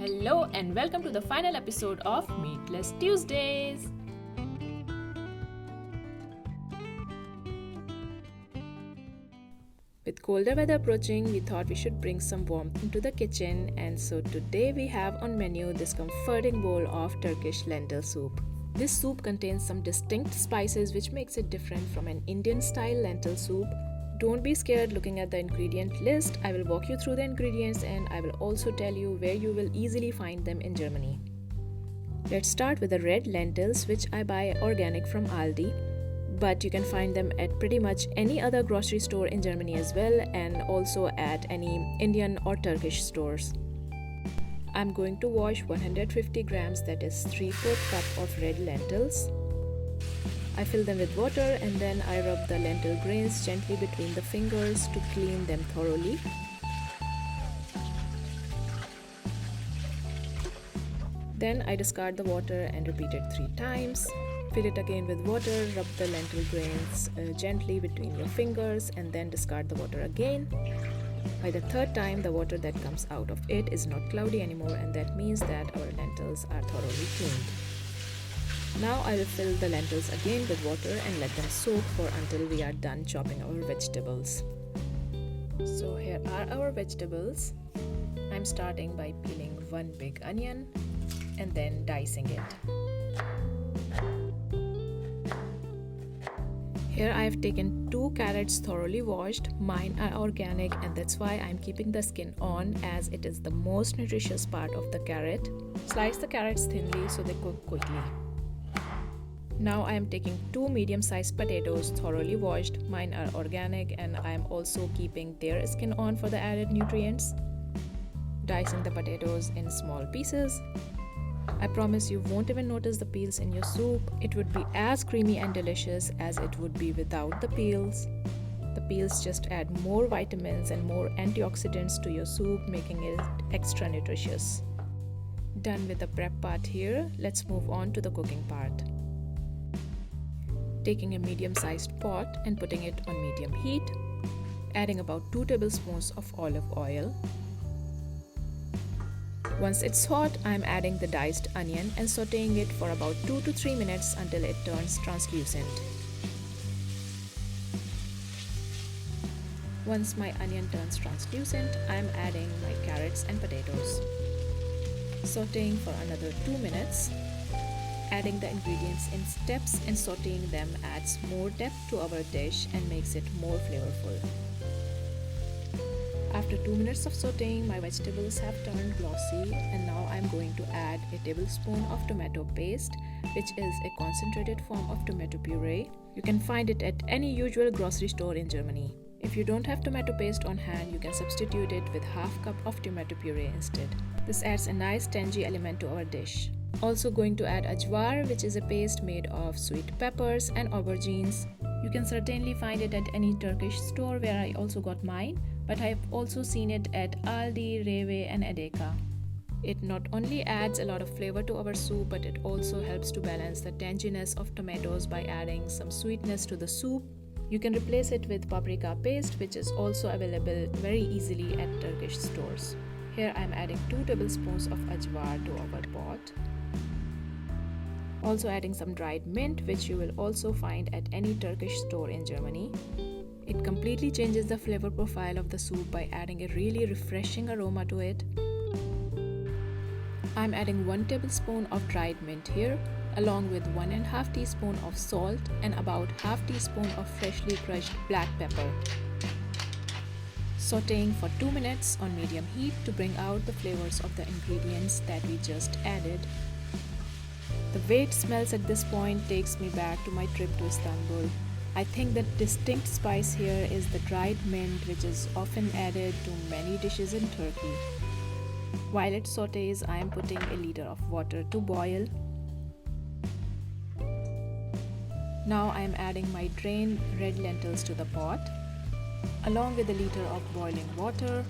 Hello and welcome to the final episode of Meatless Tuesdays. With colder weather approaching, we thought we should bring some warmth into the kitchen, and so today we have on menu this comforting bowl of Turkish lentil soup. This soup contains some distinct spices which makes it different from an Indian style lentil soup. Don't be scared looking at the ingredient list. I will walk you through the ingredients and I will also tell you where you will easily find them in Germany. Let's start with the red lentils, which I buy organic from Aldi, but you can find them at pretty much any other grocery store in Germany as well, and also at any Indian or Turkish stores. I'm going to wash 150 grams, that is 3/4 cup of red lentils. I fill them with water and then I rub the lentil grains gently between the fingers to clean them thoroughly. Then I discard the water and repeat it 3 times. Fill it again with water, rub the lentil grains gently between your fingers and then discard the water again. By the 3rd time, the water that comes out of it is not cloudy anymore, and that means that our lentils are thoroughly cleaned. Now I will fill the lentils again with water and let them soak for until we are done chopping our vegetables. So here are our vegetables. I'm starting by peeling 1 big onion and then dicing it. Here I have taken 2 carrots thoroughly washed. Mine are organic and that's why I'm keeping the skin on, as it is the most nutritious part of the carrot. Slice the carrots thinly so they cook quickly. Now I am taking 2 medium-sized potatoes thoroughly washed. Mine are organic and I am also keeping their skin on for the added nutrients. Dicing the potatoes in small pieces. I promise you won't even notice the peels in your soup. It would be as creamy and delicious as it would be without the peels. The peels just add more vitamins and more antioxidants to your soup, making it extra nutritious. Done with the prep part here, let's move on to the cooking part. Taking a medium-sized pot and putting it on medium heat, adding about 2 tablespoons of olive oil. Once it's hot, I'm adding the diced onion and sauteing it for about 2 to 3 minutes until it turns translucent. Once my onion turns translucent, I'm adding my carrots and potatoes. Sauteing for another 2 minutes. Adding the ingredients in steps and sauteing them adds more depth to our dish and makes it more flavorful. After 2 minutes of sauteing, my vegetables have turned glossy, and now I'm going to add a tablespoon of tomato paste, which is a concentrated form of tomato puree. You can find it at any usual grocery store in Germany. If you don't have tomato paste on hand, you can substitute it with half cup of tomato puree instead. This adds a nice tangy element to our dish. Also going to add ajvar, which is a paste made of sweet peppers and aubergines. You can certainly find it at any Turkish store where I also got mine, but I've also seen it at Aldi, Rewe and Edeka. It not only adds a lot of flavor to our soup, but it also helps to balance the tanginess of tomatoes by adding some sweetness to the soup. You can replace it with paprika paste, which is also available very easily at Turkish stores. Here I am adding 2 tablespoons of ajvar to our pot. Also adding some dried mint, which you will also find at any Turkish store in Germany. It completely changes the flavor profile of the soup by adding a really refreshing aroma to it. I'm adding 1 tablespoon of dried mint here, along with 1.5 teaspoon of salt and about half teaspoon of freshly crushed black pepper. Sauteing for 2 minutes on medium heat to bring out the flavors of the ingredients that we just added. The way it smells at this point takes me back to my trip to Istanbul. I think the distinct spice here is the dried mint, which is often added to many dishes in Turkey. While it sautés, I am putting a liter of water to boil. Now I am adding my drained red lentils to the pot, along with a liter of boiling water,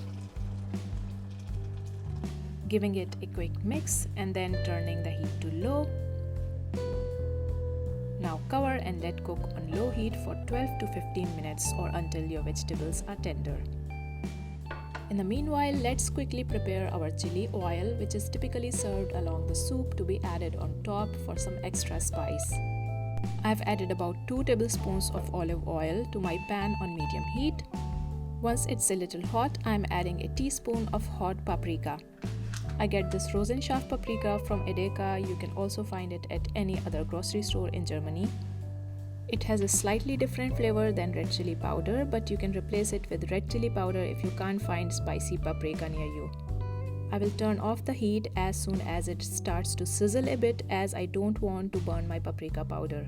giving it a quick mix and then turning the heat to low. Now cover and let cook on low heat for 12 to 15 minutes or until your vegetables are tender. In the meanwhile, let's quickly prepare our chili oil, which is typically served along the soup to be added on top for some extra spice. I've added about 2 tablespoons of olive oil to my pan on medium heat. Once it's a little hot, I'm adding a teaspoon of hot paprika. I get this frozen sharp paprika from Edeka. You can also find it at any other grocery store in Germany. It has a slightly different flavor than red chili powder, but you can replace it with red chili powder if you can't find spicy paprika near you. I will turn off the heat as soon as it starts to sizzle a bit, as I don't want to burn my paprika powder.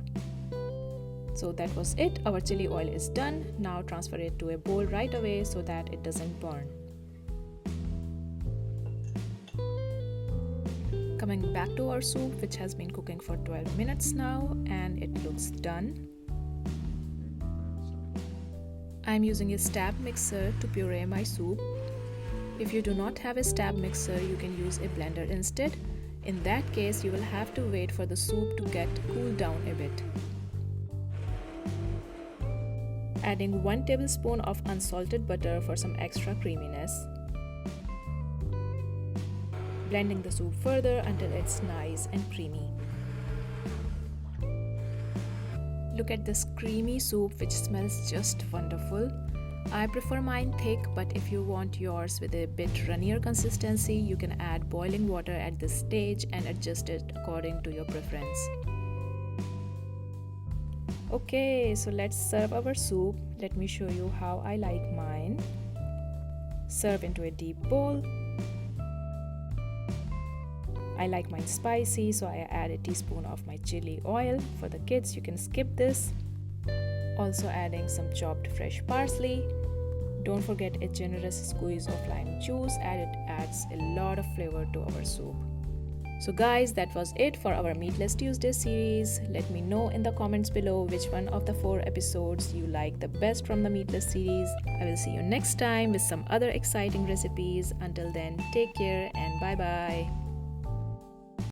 So that was it, our chili oil is done. Now transfer it to a bowl right away so that it doesn't burn. Coming back to our soup, which has been cooking for 12 minutes now, and it looks done. I'm using a stab mixer to puree my soup. If you do not have a stab mixer, you can use a blender instead. In that case, you will have to wait for the soup to get cooled down a bit. Adding 1 tablespoon of unsalted butter for some extra creaminess. Blending the soup further until it's nice and creamy. Look at this creamy soup, which smells just wonderful. I prefer mine thick, but if you want yours with a bit runnier consistency, you can add boiling water at this stage and adjust it according to your preference. Okay, so let's serve our soup. Let me show you how I like mine. Serve into a deep bowl. I like mine spicy, so I add a teaspoon of my chili oil. For the kids, you can skip this. Also adding some chopped fresh parsley. Don't forget a generous squeeze of lime juice, as it adds a lot of flavor to our soup. So guys, that was it for our Meatless Tuesday series. Let me know in the comments below which one of the 4 episodes you like the best from the Meatless series. I will see you next time with some other exciting recipes. Until then, take care and bye bye.